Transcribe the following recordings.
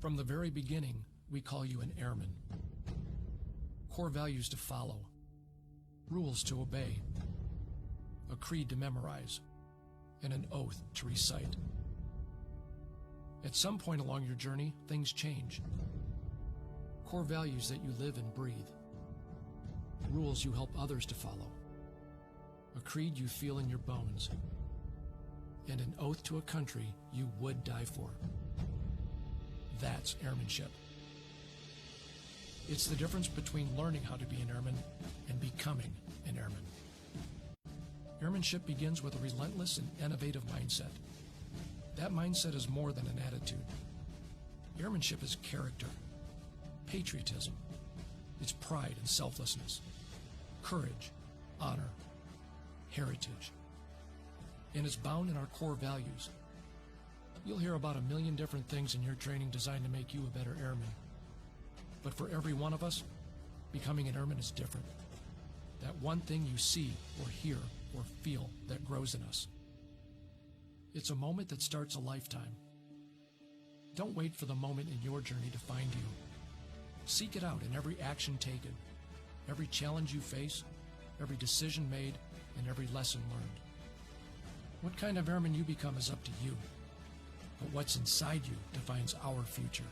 From the very beginning, we call you an airman. Core values to follow, rules to obey, a creed to memorize, and an oath to recite. At some point along your journey, things change. Core values that you live and breathe, rules you help others to follow, a creed you feel in your bones, and an oath to a country you would die for. That's airmanship. It's the difference between learning how to be an airman and becoming an airman. Airmanship begins with a relentless and innovative mindset. That mindset is more than an attitude. Airmanship is character, patriotism. It's pride and selflessness, courage, honor, heritage. And it's bound in our core values. You'll hear about 1,000,000 different things in your training designed to make you a better airman. But for every one of us, becoming an airman is different. That one thing you see or hear or feel that grows in us. It's a moment that starts a lifetime. Don't wait for the moment in your journey to find you. Seek it out in every action taken, every challenge you face, every decision made, and every lesson learned. What kind of airman you become is up to you, but what's inside you defines our future.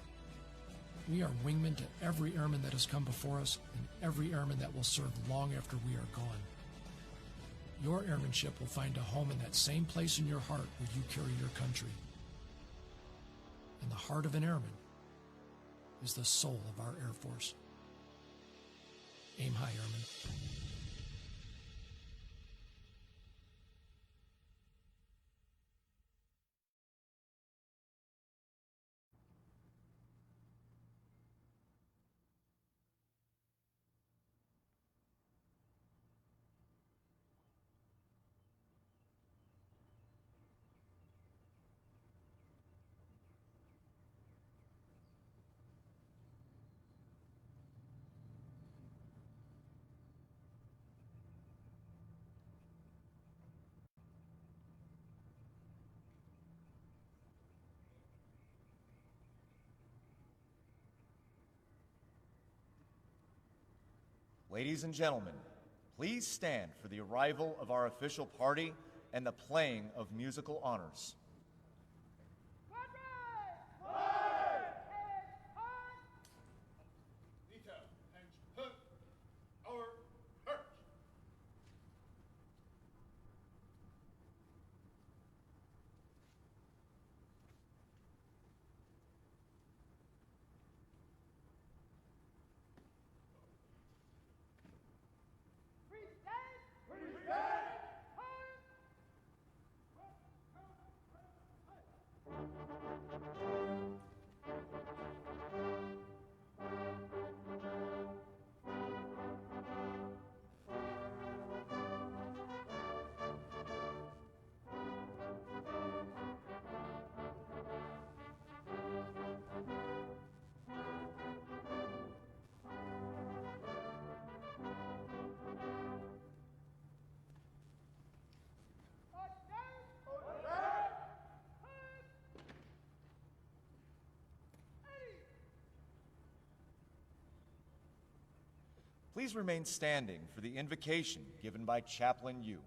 We are wingmen to every airman that has come before us and every airman that will serve long after we are gone. Your airmanship will find a home in that same place in your heart where you carry your country. And the heart of an airman is the soul of our Air Force. Aim high, airman. Ladies and gentlemen, please stand for the arrival of our official party and the playing of musical honors. Please remain standing for the invocation given by Chaplain Yu.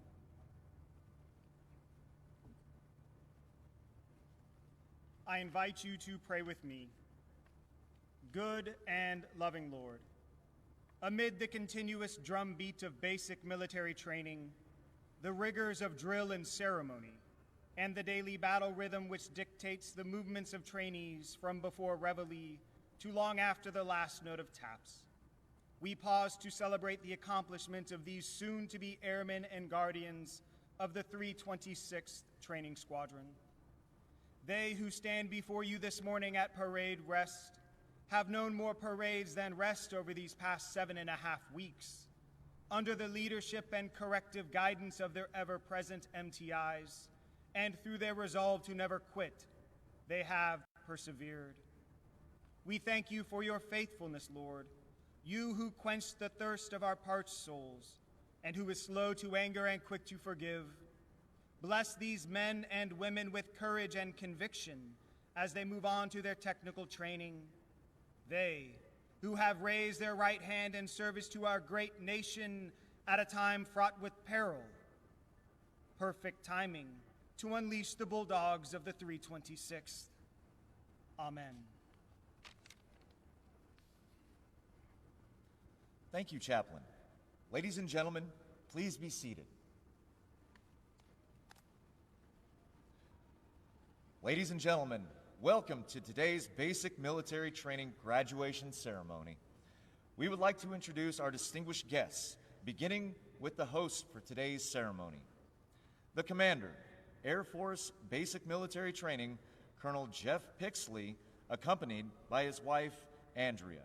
I invite you to pray with me. Good and loving Lord, amid the continuous drumbeat of basic military training, the rigors of drill and ceremony, and the daily battle rhythm which dictates the movements of trainees from before reveille to long after the last note of taps, we pause to celebrate the accomplishment of these soon-to-be airmen and guardians of the 326th Training Squadron. They who stand before you this morning at parade rest have known more parades than rest over these past 7.5 weeks, under the leadership and corrective guidance of their ever-present MTIs, and through their resolve to never quit, they have persevered. We thank you for your faithfulness, Lord, you who quenched the thirst of our parched souls, and who is slow to anger and quick to forgive. Bless these men and women with courage and conviction as they move on to their technical training. They, who have raised their right hand in service to our great nation at a time fraught with peril. Perfect timing to unleash the bulldogs of the 326th. Amen. Thank you, Chaplain. Ladies and gentlemen, please be seated. Ladies and gentlemen, welcome to today's Basic Military Training graduation ceremony. We would like to introduce our distinguished guests, beginning with the host for today's ceremony. The Commander, Air Force Basic Military Training, Colonel Jeff Pixley, accompanied by his wife, Andrea.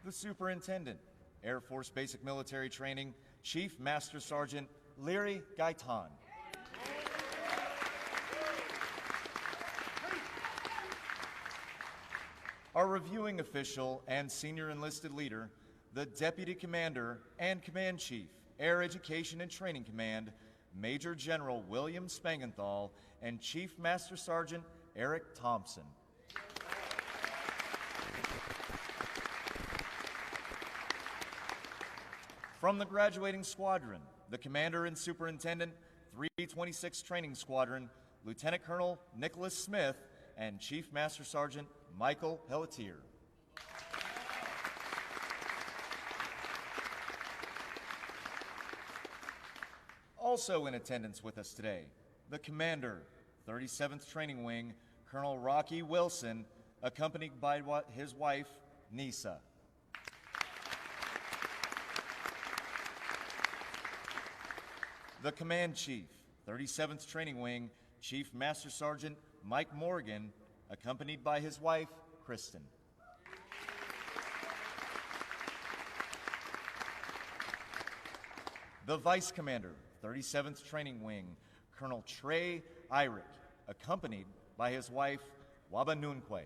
The Superintendent, Air Force Basic Military Training, Chief Master Sergeant Leary Gaitan. Our reviewing official and senior enlisted leader, the Deputy Commander and Command Chief, Air Education and Training Command, Major General William Spangenthal, and Chief Master Sergeant Eric Thompson. From the graduating squadron, the Commander and Superintendent, 326 Training Squadron, Lieutenant Colonel Nicholas Smith, and Chief Master Sergeant Michael Pelletier. Also in attendance with us today, the Commander, 37th Training Wing, Colonel Rocky Wilson, accompanied by his wife, Nisa. The Command Chief, 37th Training Wing, Chief Master Sergeant Mike Morgan, accompanied by his wife, Kristen. The Vice Commander, 37th Training Wing, Colonel Trey Irick, accompanied by his wife, Waba Nunkwe.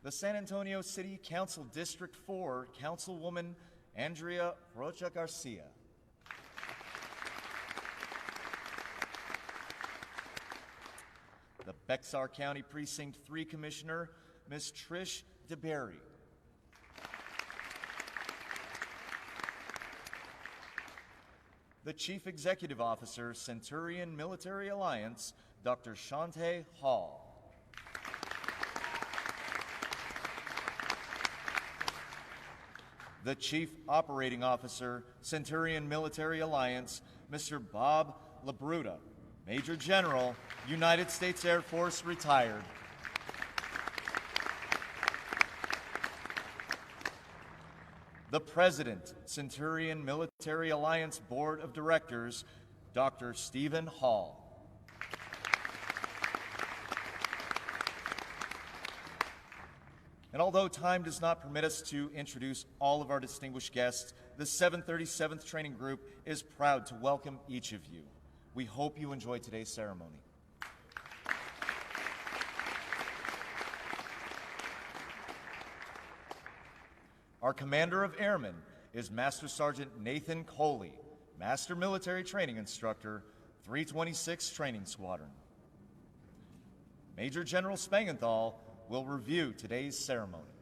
The San Antonio City Council District 4 Councilwoman Andrea Rocha Garcia. The Bexar County Precinct 3 Commissioner, Ms. Trish DeBerry. The Chief Executive Officer, Centurion Military Alliance, Dr. Shante Hall. The Chief Operating Officer, Centurion Military Alliance, Mr. Bob LaBruta, Major General, United States Air Force, retired. The President, Centurion Military Alliance Board of Directors, Dr. Stephen Hall. And although time does not permit us to introduce all of our distinguished guests, the 737th Training Group is proud to welcome each of you. We hope you enjoy today's ceremony. Our Commander of Airmen is Master Sergeant Nathan Coley, Master Military Training Instructor, 326 Training Squadron. Major General Spangenthal will review today's ceremony.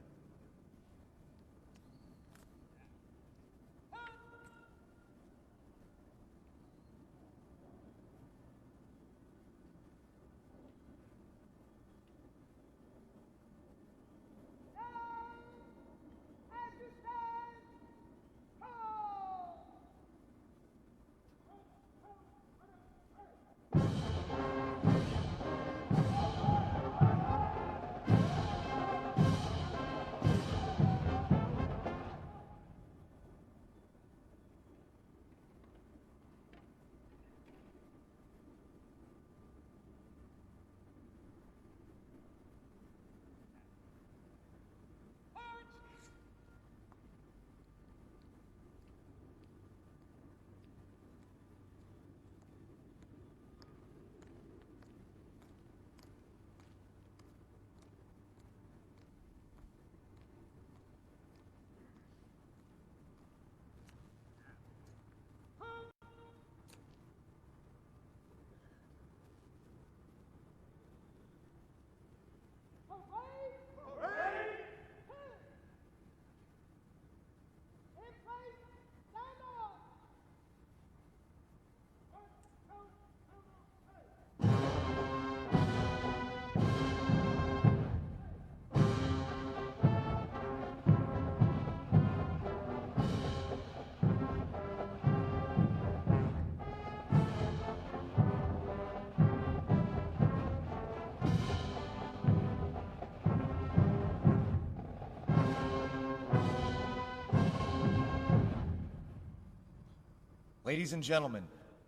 Ladies and gentlemen,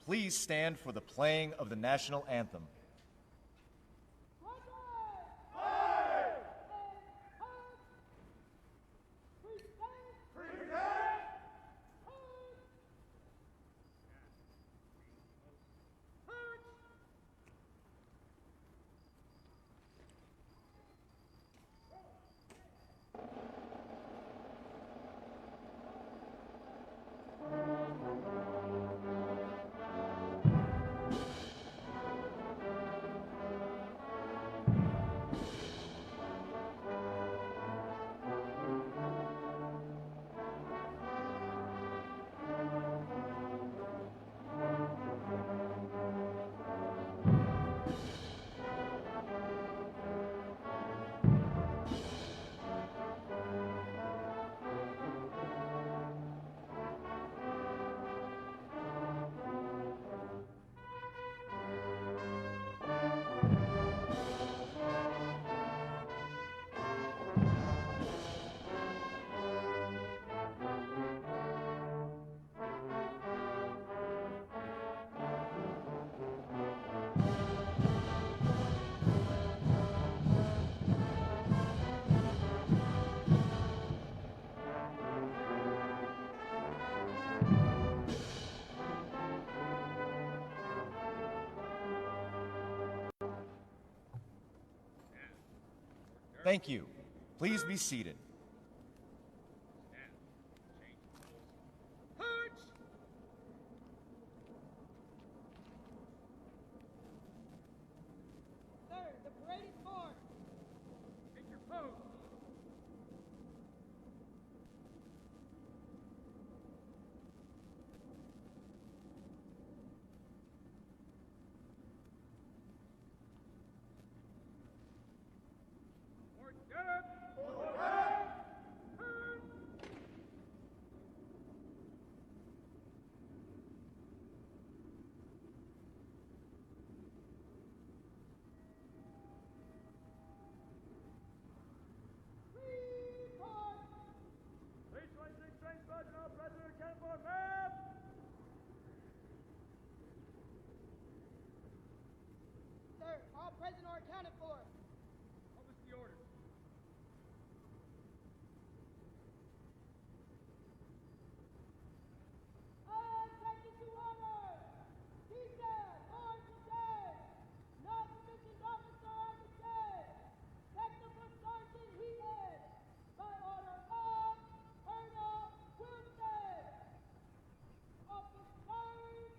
please stand for the playing of the national anthem. Thank you. Please be seated. Sir, the parade is formed. Take your pose. Sir, all present or accounted for. What was the order? Attention to order! Keep down, march today! Non-commissioned officer on the day! Technical Sergeant Heaton, by order of Colonel Wilson! Officers!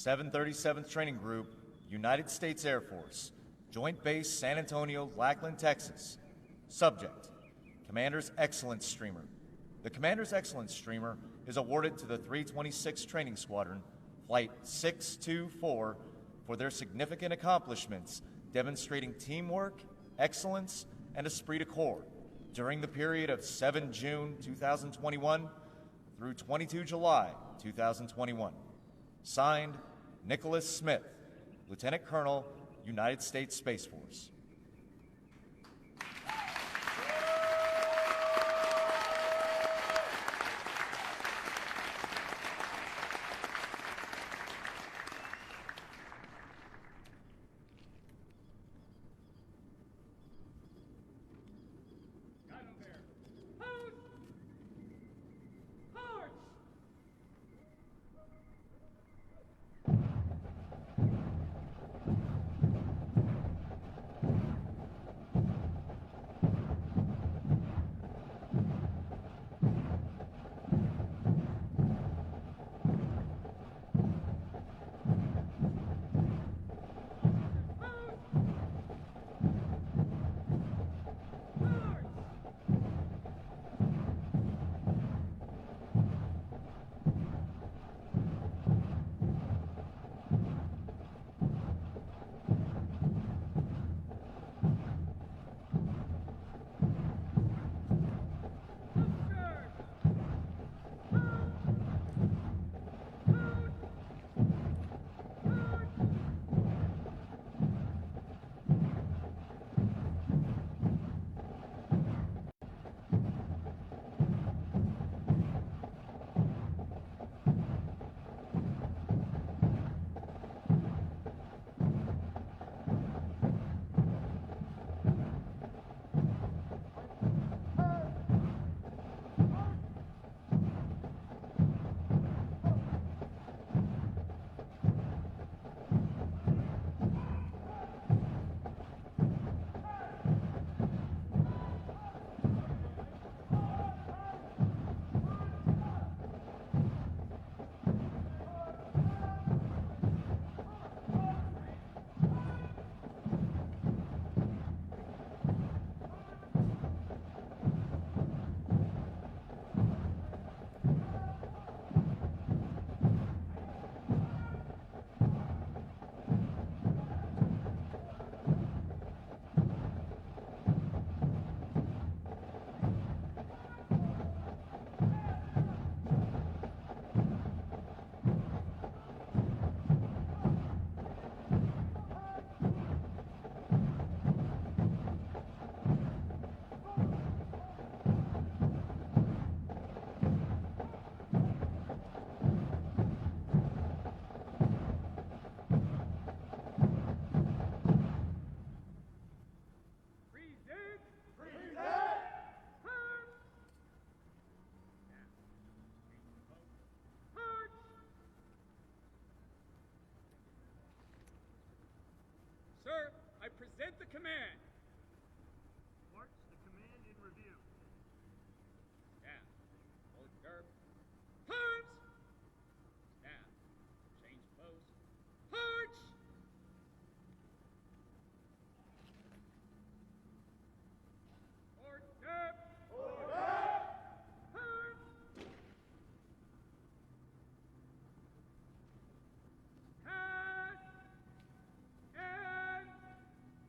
737th Training Group, United States Air Force, Joint Base San Antonio, Lackland, Texas. Subject, Commander's Excellence Streamer. The Commander's Excellence Streamer is awarded to the 326th Training Squadron, Flight 624, for their significant accomplishments demonstrating teamwork, excellence, and esprit de corps during the period of 7 June 2021 through 22 July 2021. Signed, Nicholas Smith, Lieutenant Colonel, United States Space Force. Sir, I present the command. March, the command in review. Stand. Hold curve. Arms! Stand. Change pose. March! Order! Arms! Pass! And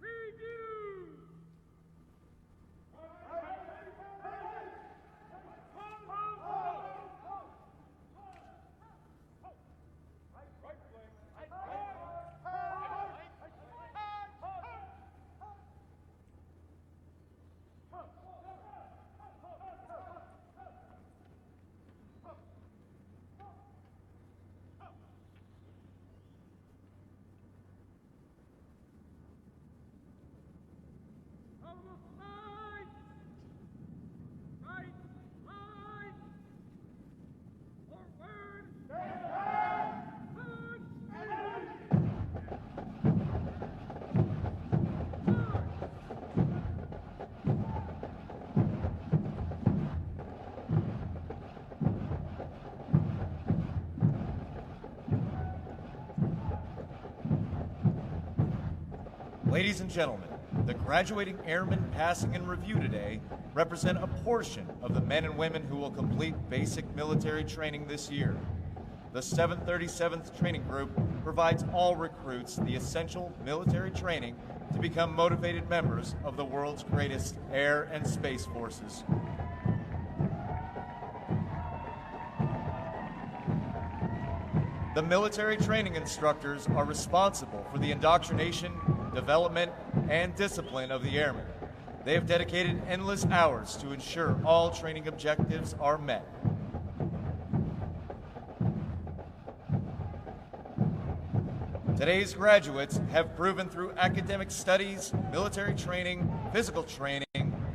review! Ladies and gentlemen, the graduating airmen passing in review today represent a portion of the men and women who will complete basic military training this year. The 737th Training Group provides all recruits the essential military training to become motivated members of the world's greatest air and space forces. The military training instructors are responsible for the indoctrination, development, and discipline of the airmen. They have dedicated endless hours to ensure all training objectives are met. Today's graduates have proven through academic studies, military training, physical training,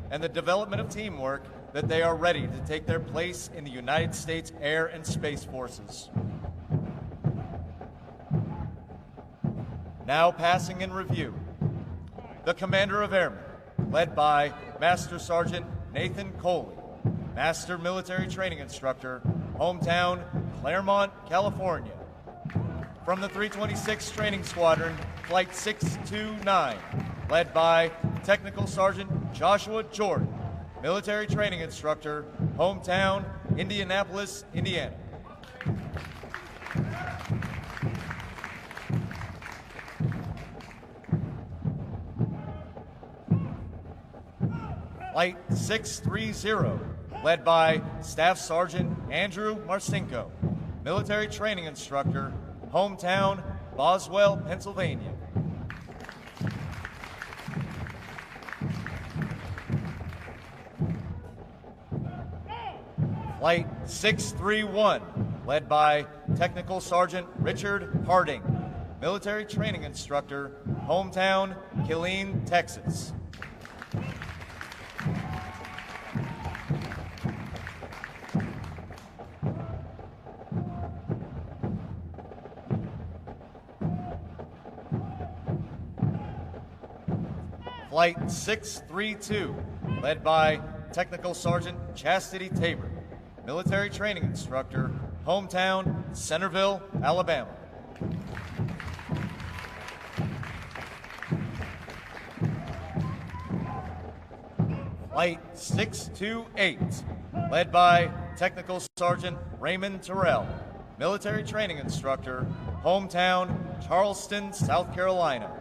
and the development of teamwork that they are ready to take their place in the United States Air and Space Forces. Now passing in review, the Commander of Airmen, led by Master Sergeant Nathan Coley, Master Military Training Instructor, hometown Claremont, California. From the 326th Training Squadron, Flight 629, led by Technical Sergeant Joshua Jordan, Military Training Instructor, hometown Indianapolis, Indiana. Flight 630, led by Staff Sergeant Andrew Marcinko, Military Training Instructor, hometown Boswell, Pennsylvania. Flight 631, led by Technical Sergeant Richard Harding, Military Training Instructor, hometown Killeen, Texas. Flight 632, led by Technical Sergeant Chastity Tabor, Military Training Instructor, hometown Centerville, Alabama. Flight 628, led by Technical Sergeant Raymond Terrell, Military Training Instructor, hometown Charleston, South Carolina.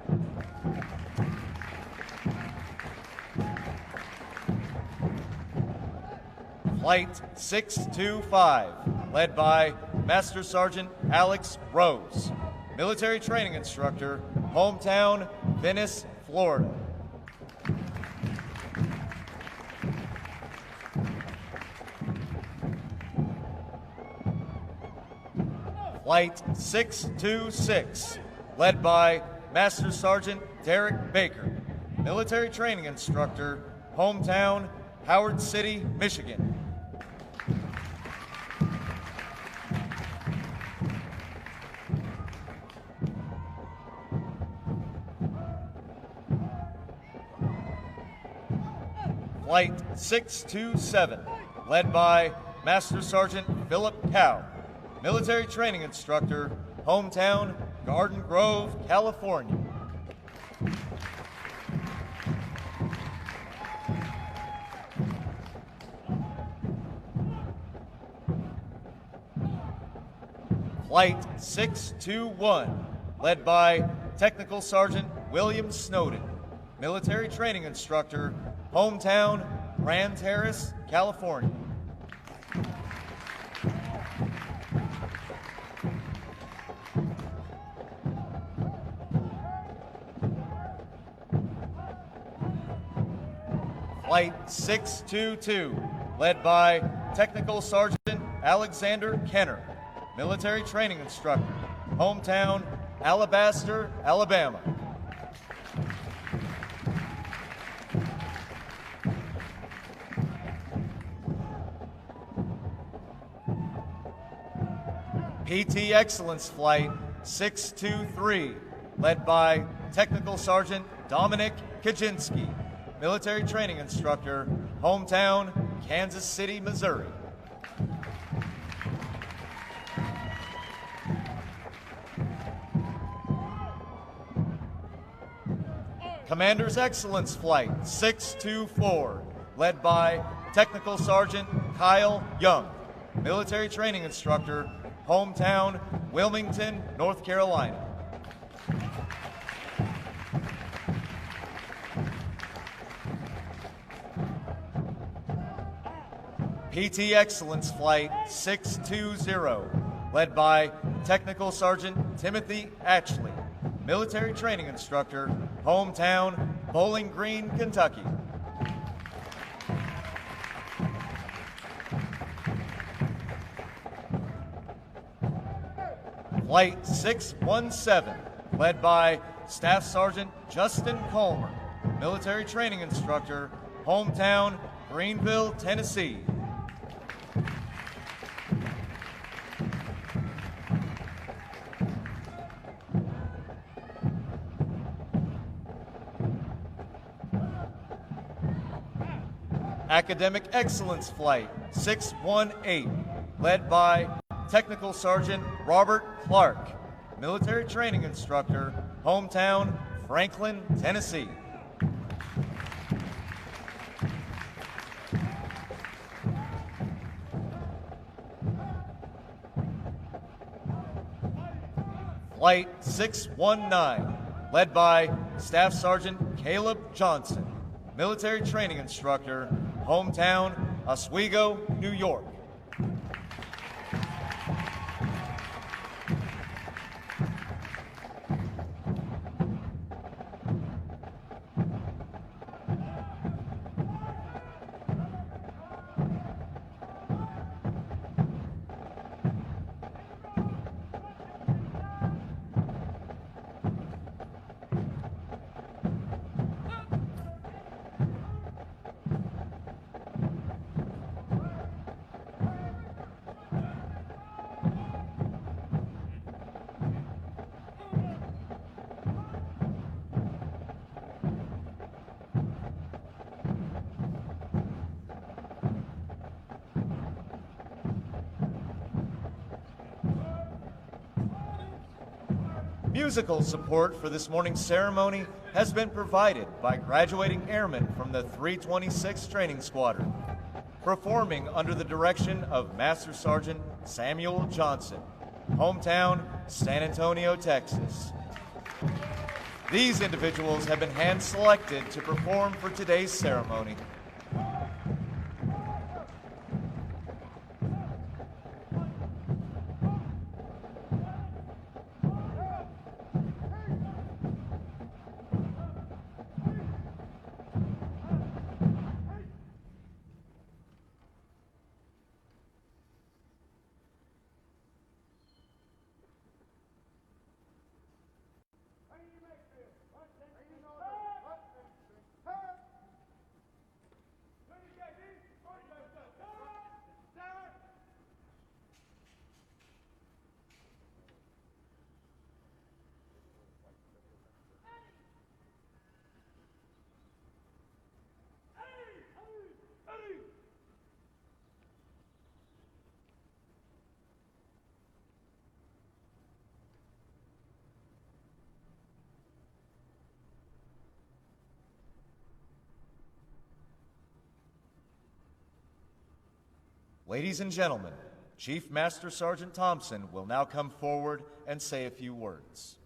Flight 625, led by Master Sergeant Alex Rose, Military Training Instructor, hometown Venice, Florida. Flight 626, led by Master Sergeant Derek Baker, Military Training Instructor, hometown Howard City, Michigan. Flight 627, led by Master Sergeant Philip Cow, Military Training Instructor, hometown Garden Grove, California. Flight 621, led by Technical Sergeant William Snowden, Military Training Instructor, hometown Grand Terrace, California. Flight 622, led by Technical Sergeant Alexander Kenner, Military Training Instructor, hometown Alabaster, Alabama. PT Excellence Flight 623, led by Technical Sergeant Dominic Kaczynski, Military Training Instructor, hometown Kansas City, Missouri. Commander's Excellence Flight 624, led by Technical Sergeant Kyle Young, military training instructor, hometown, Wilmington, North Carolina. PT Excellence Flight 620, led by Technical Sergeant Timothy Atchley, military training instructor, hometown, Bowling Green, Kentucky. Flight 617, led by Staff Sergeant Justin Colmer, military training instructor, hometown, Greenville, Tennessee. Academic Excellence Flight 618, led by Technical Sergeant Robert Clark, military training instructor, hometown, Franklin, Tennessee. Flight 619, led by Staff Sergeant Caleb Johnson, military training instructor, hometown, Oswego, New York. Musical support for this morning's ceremony has been provided by graduating airmen from the 326th Training Squadron, performing under the direction of Master Sergeant Samuel Johnson, hometown, San Antonio, Texas. These individuals have been hand-selected to perform for today's ceremony. Ladies and gentlemen, Chief Master Sergeant Thompson will now come forward and say a few words.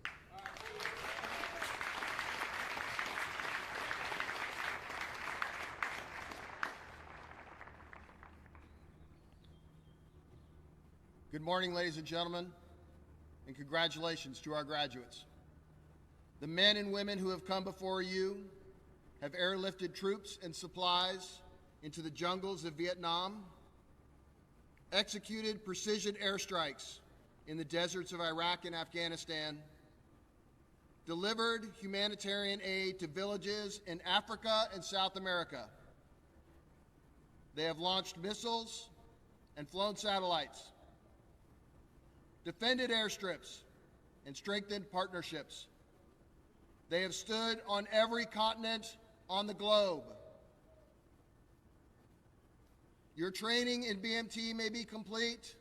Good morning, ladies and gentlemen, and congratulations to our graduates. The men and women who have come before you have airlifted troops and supplies into the jungles of Vietnam, executed precision airstrikes in the deserts of Iraq and Afghanistan, delivered humanitarian aid to villages in Africa and South America. They have launched missiles and flown satellites, defended airstrips, and strengthened partnerships. They have stood on every continent on the globe. Your training in BMT may be complete,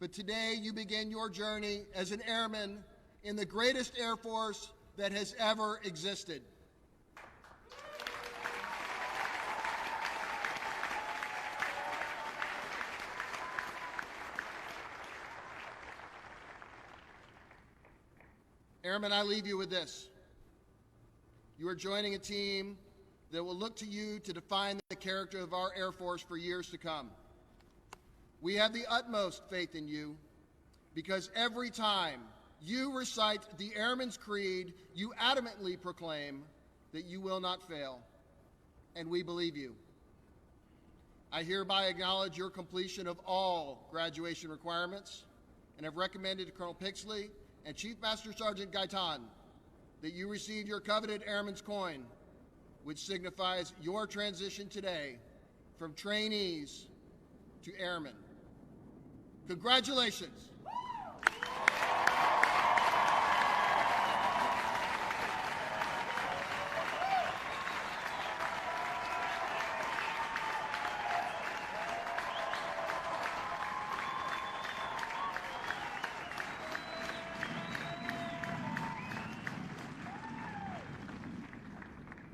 but today you begin your journey as an airman in the greatest Air Force that has ever existed. Airmen, I leave you with this. You are joining a team that will look to you to define the character of our Air Force for years to come. We have the utmost faith in you because every time you recite the Airman's Creed, you adamantly proclaim that you will not fail, and we believe you. I hereby acknowledge your completion of all graduation requirements and have recommended to Colonel Pixley and Chief Master Sergeant Gaitan that you receive your coveted Airman's Coin, which signifies your transition today from trainees to airmen. Congratulations.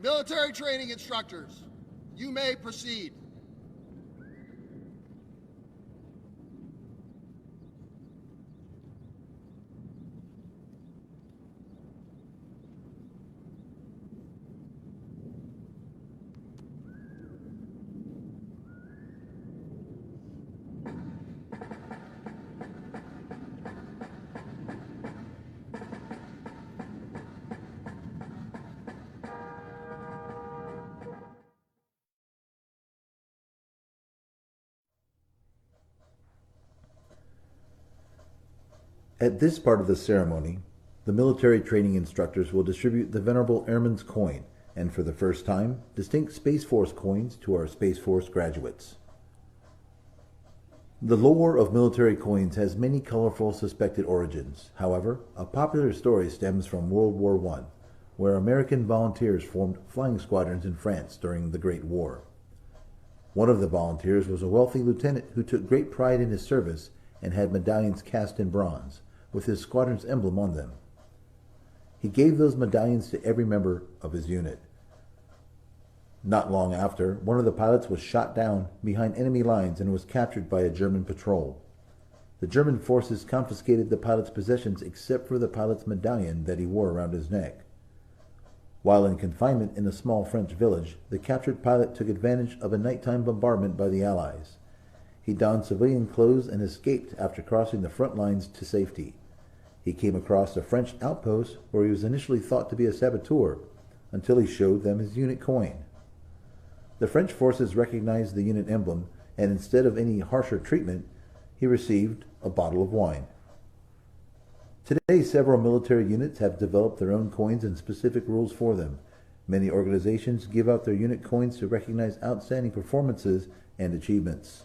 Military training instructors, you may proceed. At this part of the ceremony, the military training instructors will distribute the Venerable Airman's Coin, and for the first time, distinct Space Force coins to our Space Force graduates. The lore of military coins has many colorful suspected origins. However, a popular story stems from World War I, where American volunteers formed flying squadrons in France during the Great War. One of the volunteers was a wealthy lieutenant who took great pride in his service and had medallions cast in bronze, with his squadron's emblem on them. He gave those medallions to every member of his unit. Not long after, one of the pilots was shot down behind enemy lines and was captured by a German patrol. The German forces confiscated the pilot's possessions except for the pilot's medallion that he wore around his neck. While in confinement in a small French village, the captured pilot took advantage of a nighttime bombardment by the Allies. He donned civilian clothes and escaped after crossing the front lines to safety. He came across a French outpost where he was initially thought to be a saboteur until he showed them his unit coin. The French forces recognized the unit emblem, and instead of any harsher treatment, he received a bottle of wine. Today, several military units have developed their own coins and specific rules for them. Many organizations give out their unit coins to recognize outstanding performances and achievements.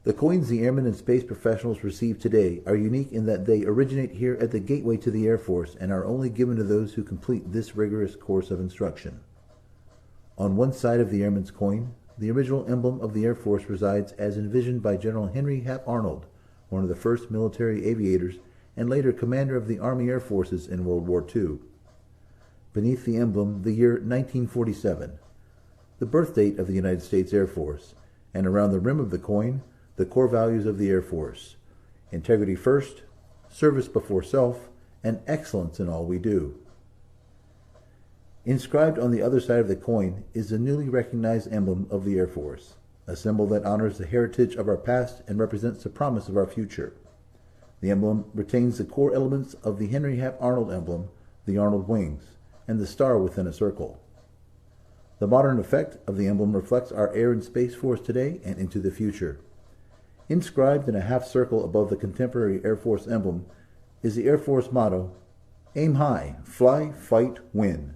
The coins the airmen and space professionals receive today are unique in that they originate here at the gateway to the Air Force and are only given to those who complete this rigorous course of instruction. On one side of the airman's coin, the original emblem of the Air Force resides as envisioned by General Henry Hap Arnold, one of the first military aviators and later commander of the Army Air Forces in World War II. Beneath the emblem, the year 1947, the birth date of the United States Air Force, and around the rim of the coin, the core values of the Air Force: integrity first, service before self, and excellence in all we do. Inscribed on the other side of the coin is the newly recognized emblem of the Air Force, a symbol that honors the heritage of our past and represents the promise of our future. The emblem retains the core elements of the Henry Hap Arnold emblem, the Arnold wings, and the star within a circle. The modern effect of the emblem reflects our Air and Space Force today and into the future. Inscribed in a half circle above the contemporary Air Force emblem is the Air Force motto, "Aim high, fly, fight, win."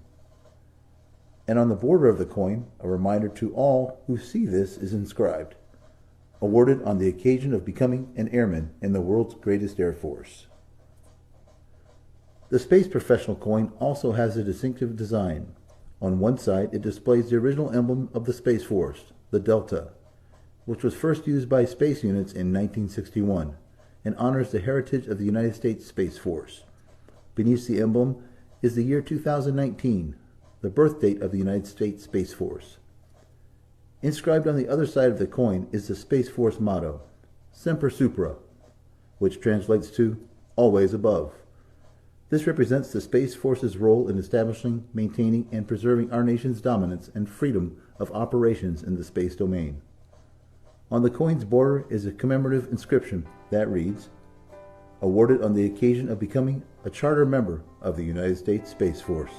And on the border of the coin, a reminder to all who see this is inscribed, "Awarded on the occasion of becoming an airman in the world's greatest Air Force." The Space Professional coin also has a distinctive design. On one side, it displays the original emblem of the Space Force, the Delta, which was first used by space units in 1961, and honors the heritage of the United States Space Force. Beneath the emblem is the year 2019, the birth date of the United States Space Force. Inscribed on the other side of the coin is the Space Force motto, "Semper Supra," which translates to "always above." This represents the Space Force's role in establishing, maintaining, and preserving our nation's dominance and freedom of operations in the space domain. On the coin's border is a commemorative inscription that reads, "Awarded on the occasion of becoming a charter member of the United States Space Force."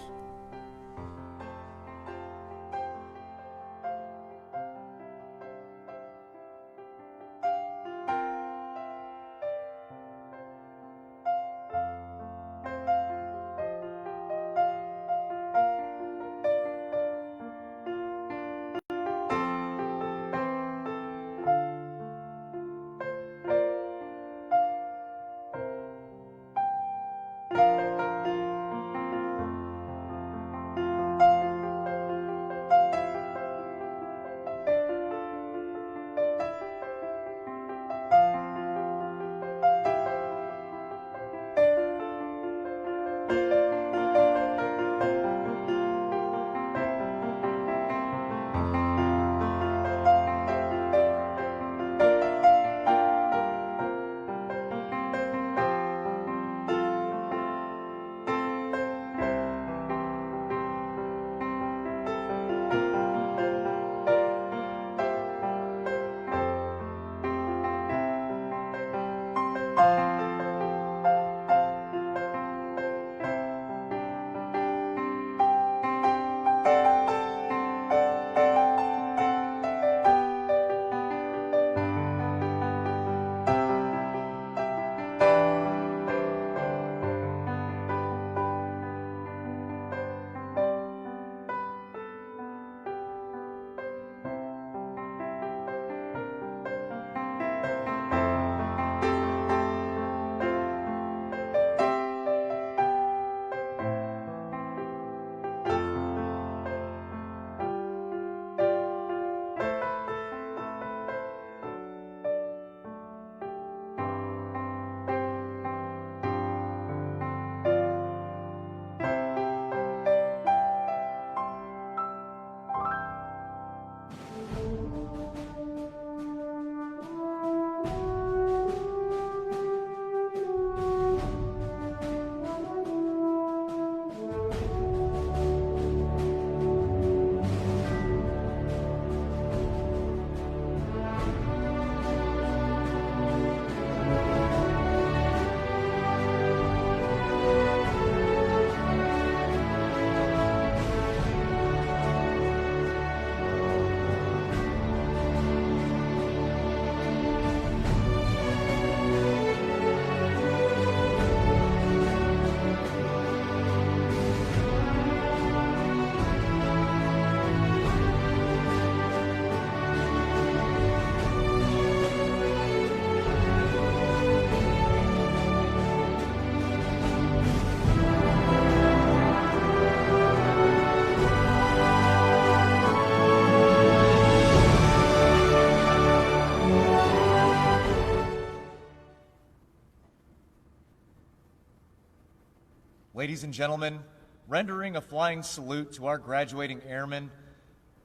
Ladies and gentlemen, rendering a flying salute to our graduating airmen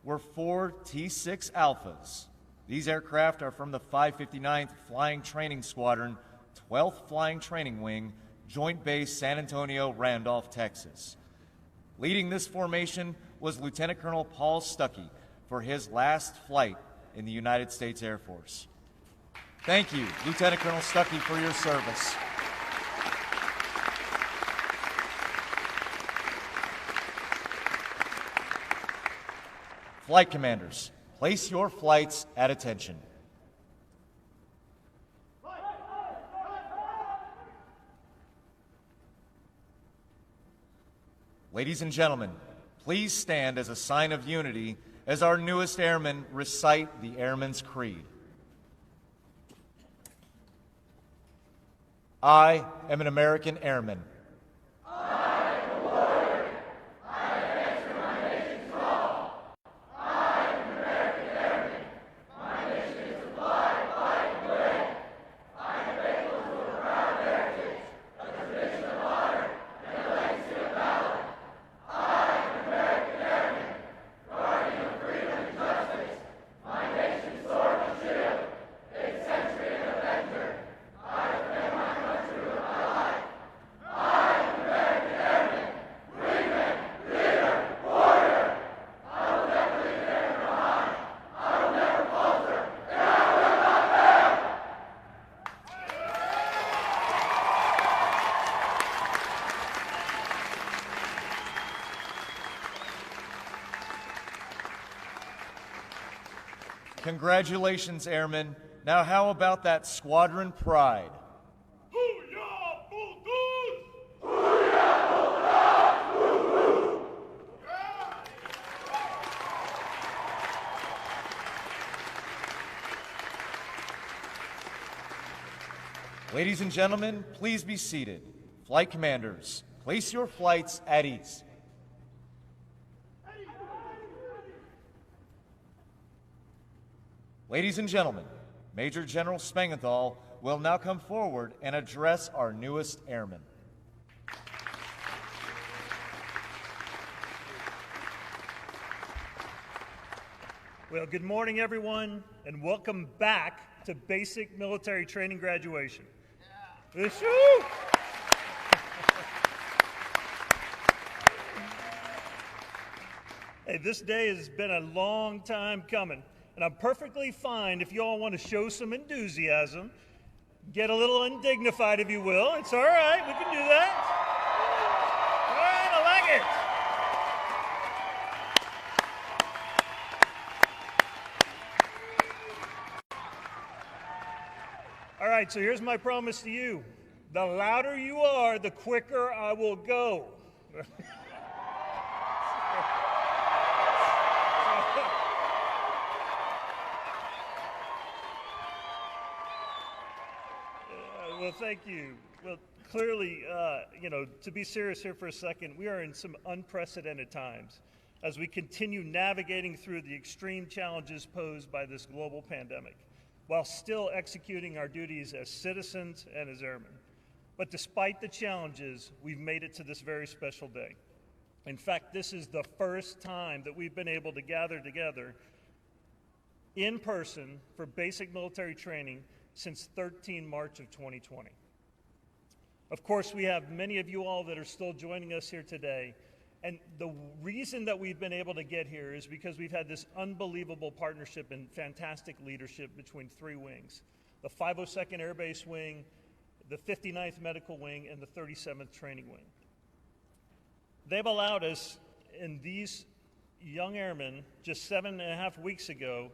were 4 T-6 Alphas. These aircraft are from the 559th Flying Training Squadron, 12th Flying Training Wing, Joint Base San Antonio, Randolph, Texas. Leading this formation was Lieutenant Colonel Paul Stuckey for his last flight in the United States Air Force. Thank you, Lieutenant Colonel Stuckey, for your service. Flight commanders, place your flights at attention. Ladies and gentlemen, please stand as a sign of unity as our newest airmen recite the Airman's Creed. I am an American airman. I Congratulations, Airmen. Now how about that squadron pride? Ladies and gentlemen, please be seated. Flight commanders, place your flights at ease. Ladies and gentlemen, Major General Spangenthal will now come forward and address our newest airmen. Well, good morning, everyone, and welcome back to basic military training graduation. Yeah. Hey, this day has been a long time coming, and I'm perfectly fine if you all want to show some enthusiasm, get a little undignified, if you will. It's all right, we can do that. All right, I like it. All right, so here's my promise to you. The louder you are, the quicker I will go. Well, thank you. Well, clearly, to be serious here for a second, we are in some unprecedented times as we continue navigating through the extreme challenges posed by this global pandemic, while still executing our duties as citizens and as airmen. But despite the challenges, we've made it to this very special day. In fact, this is the first time that we've been able to gather together in person for basic military training since 13 March of 2020. Of course, we have many of you all that are still joining us here today. And the reason that we've been able to get here is because we've had this unbelievable partnership and fantastic leadership between three wings: the 502nd Air Base Wing, the 59th Medical Wing, and the 37th Training Wing. They've allowed us, in these young airmen, just 7.5 weeks ago,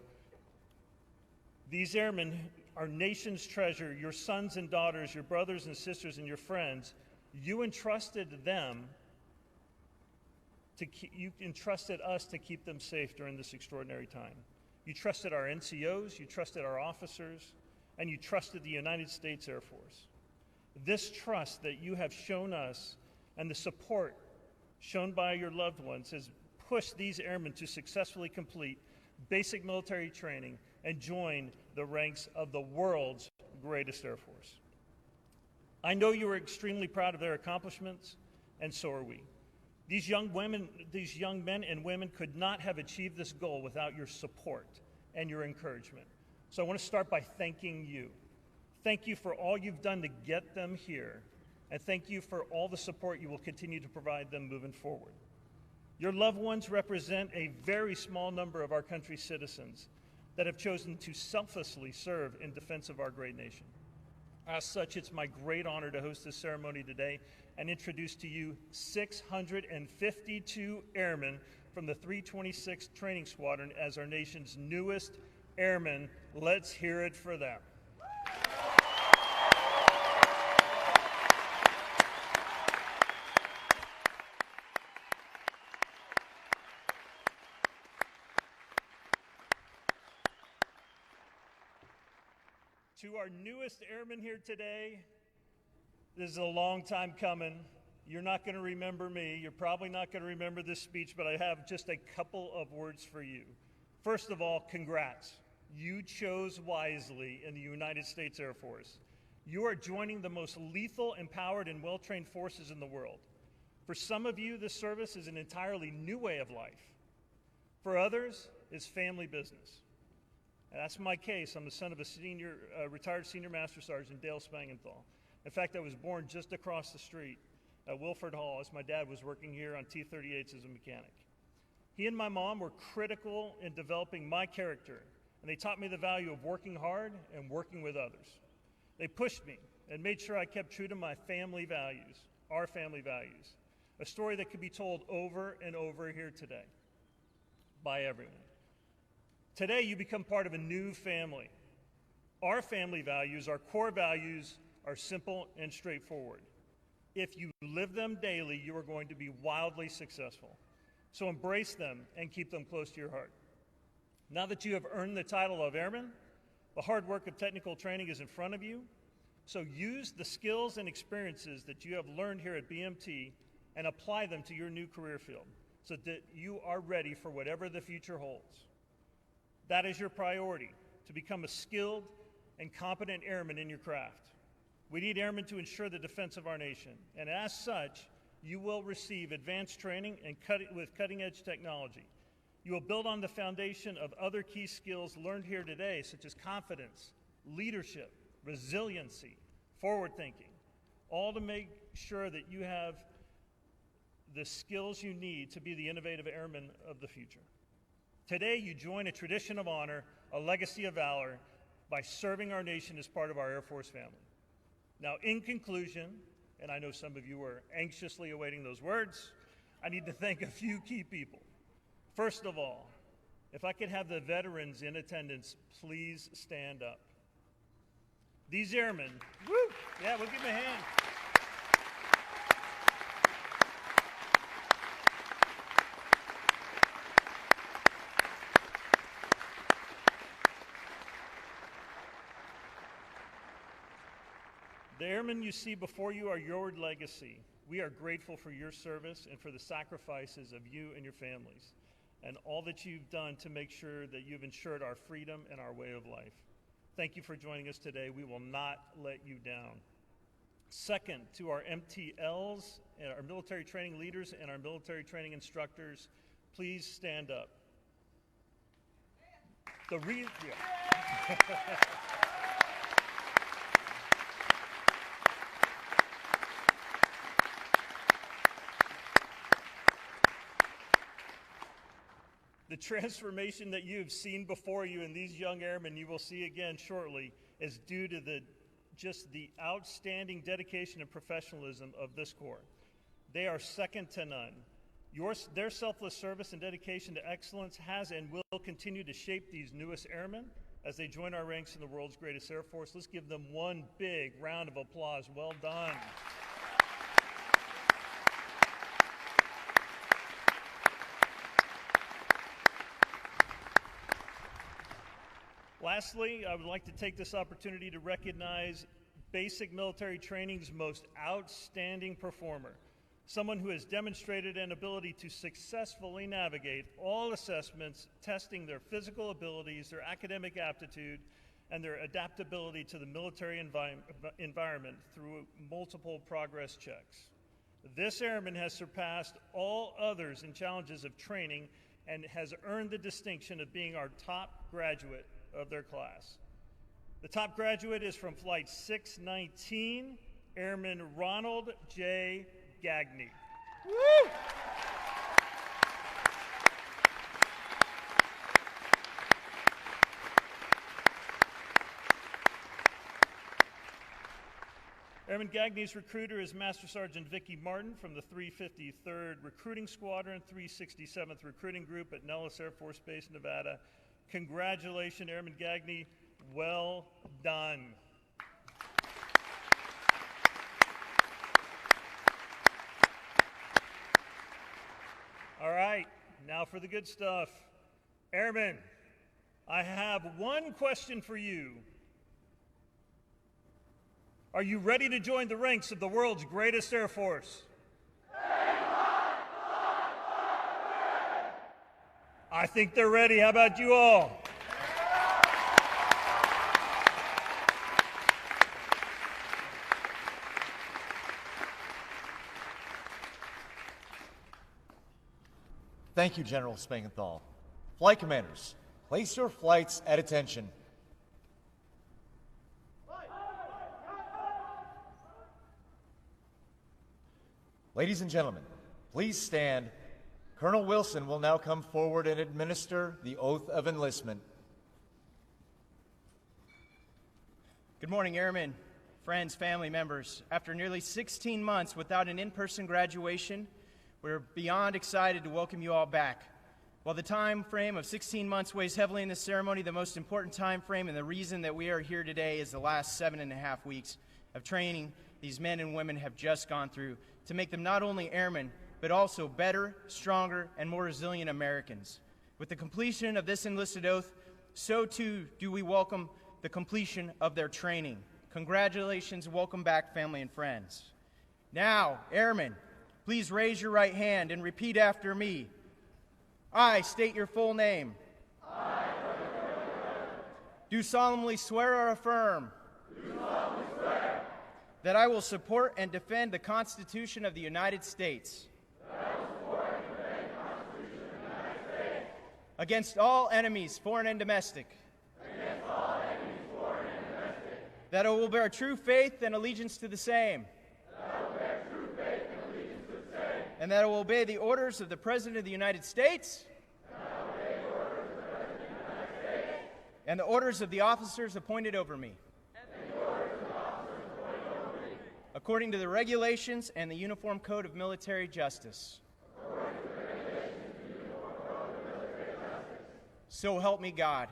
these airmen, our nation's treasure, your sons and daughters, your brothers and sisters, and your friends, you entrusted them you entrusted us to keep them safe during this extraordinary time. You trusted our NCOs, you trusted our officers, and you trusted the United States Air Force. This trust that you have shown us and the support shown by your loved ones has pushed these airmen to successfully complete basic military training and join the ranks of the world's greatest Air Force. I know you are extremely proud of their accomplishments, and so are we. These young men and women could not have achieved this goal without your support and your encouragement. So I want to start by thanking you. Thank you for all you've done to get them here, and thank you for all the support you will continue to provide them moving forward. Your loved ones represent a very small number of our country's citizens that have chosen to selflessly serve in defense of our great nation. As such, it's my great honor to host this ceremony today and introduce to you 652 airmen from the 326th Training Squadron as our nation's newest airmen. Let's hear it for them. To our newest airmen here today, this is a long time coming. You're not going to remember me. You're probably not going to remember this speech, but I have just a couple of words for you. First of all, congrats. You chose wisely in the United States Air Force. You are joining the most lethal, empowered, and well-trained forces in the world. For some of you, this service is an entirely new way of life. For others, it's family business. And that's my case. I'm the son of a retired senior master sergeant, Dale Spangenthal. In fact, I was born just across the street at Wilford Hall as my dad was working here on T-38s as a mechanic. He and my mom were critical in developing my character, and they taught me the value of working hard and working with others. They pushed me and made sure I kept true to my family values, our family values, a story that could be told over and over here today by everyone. Today, you become part of a new family. Our family values, our core values, are simple and straightforward. If you live them daily, you are going to be wildly successful. So embrace them and keep them close to your heart. Now that you have earned the title of airman, the hard work of technical training is in front of you. So use the skills and experiences that you have learned here at BMT and apply them to your new career field so that you are ready for whatever the future holds. That is your priority, to become a skilled and competent airman in your craft. We need airmen to ensure the defense of our nation, and as such, you will receive advanced training and with cutting-edge technology. You will build on the foundation of other key skills learned here today, such as confidence, leadership, resiliency, forward thinking, all to make sure that you have the skills you need to be the innovative airman of the future. Today, you join a tradition of honor, a legacy of valor, by serving our nation as part of our Air Force family. Now, in conclusion, and I know some of you are anxiously awaiting those words, I need to thank a few key people. First of all, if I could have the veterans in attendance, please stand up. These airmen, woo, yeah, we'll give them a hand. The airmen you see before you are your legacy. We are grateful for your service and for the sacrifices of you and your families and all that you've done to make sure that you've ensured our freedom and our way of life. Thank you for joining us today. We will not let you down. Second, to our MTLs, and our military training leaders and our military training instructors, please stand up. The transformation that you have seen before you in these young airmen, you will see again shortly, is due to the outstanding dedication and professionalism of this Corps. They are second to none. Their selfless service and dedication to excellence has and will continue to shape these newest airmen as they join our ranks in the world's greatest Air Force. Let's give them one big round of applause. Well done. Lastly, I would like to take this opportunity to recognize basic military training's most outstanding performer, someone who has demonstrated an ability to successfully navigate all assessments, testing their physical abilities, their academic aptitude, and their adaptability to the military environment through multiple progress checks. This airman has surpassed all others in challenges of training and has earned the distinction of being our top graduate of their class. The top graduate is from Flight 619, Airman Ronald J. Gagney. Woo! Airman Gagney's recruiter is Master Sergeant Vicki Martin from the 353rd Recruiting Squadron, 367th Recruiting Group at Nellis Air Force Base, Nevada. Congratulations, Airman Gagney. Well done. All right, now for the good stuff. Airmen, I have one question for you. Are you ready to join the ranks of the world's greatest Air Force? I think they're ready. How about you all? Thank you, General Spangenthal. Flight commanders, place your flights at attention. Ladies and gentlemen, please stand. Colonel Wilson will now come forward and administer the oath of enlistment. Good morning, airmen, friends, family members. After nearly 16 months without an in-person graduation, we're beyond excited to welcome you all back. While the time frame of 16 months weighs heavily in this ceremony, the most important time frame and the reason that we are here today is the last 7.5 weeks of training these men and women have just gone through to make them not only airmen, but also better, stronger, and more resilient Americans. With the completion of this enlisted oath, so too do we welcome the completion of their training. Congratulations and welcome back, family and friends. Now, airmen, please raise your right hand and repeat after me. I state your full name. I do solemnly swear or affirm that I will support and defend the Constitution of the United States against all enemies, foreign and domestic. That I will bear true faith and allegiance to the same. And that I will obey the orders of the President of the United States. And the orders of the officers appointed over me. According to the regulations and the Uniform Code of Military Justice. So help me God.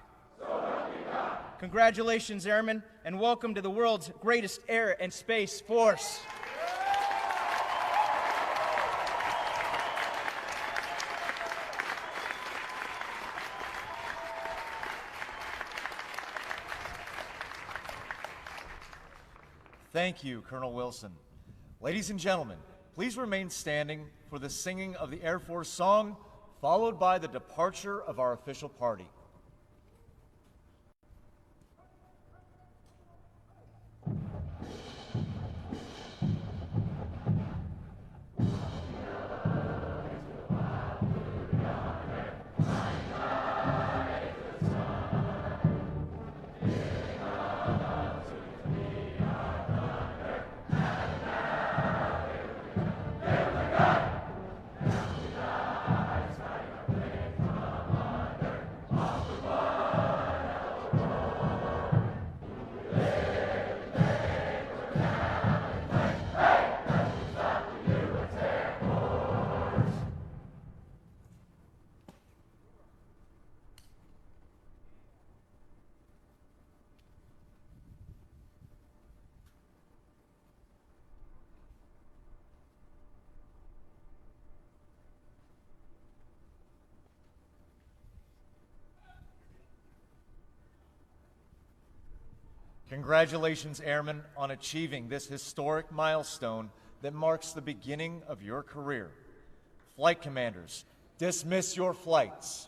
Congratulations, airmen, and welcome to the world's greatest air and space force. Thank you, Colonel Wilson. Ladies and gentlemen, please remain standing for the singing of the Air Force song, followed by the departure of our official party. Congratulations, Airmen, on achieving this historic milestone that marks the beginning of your career. Flight commanders, dismiss your flights.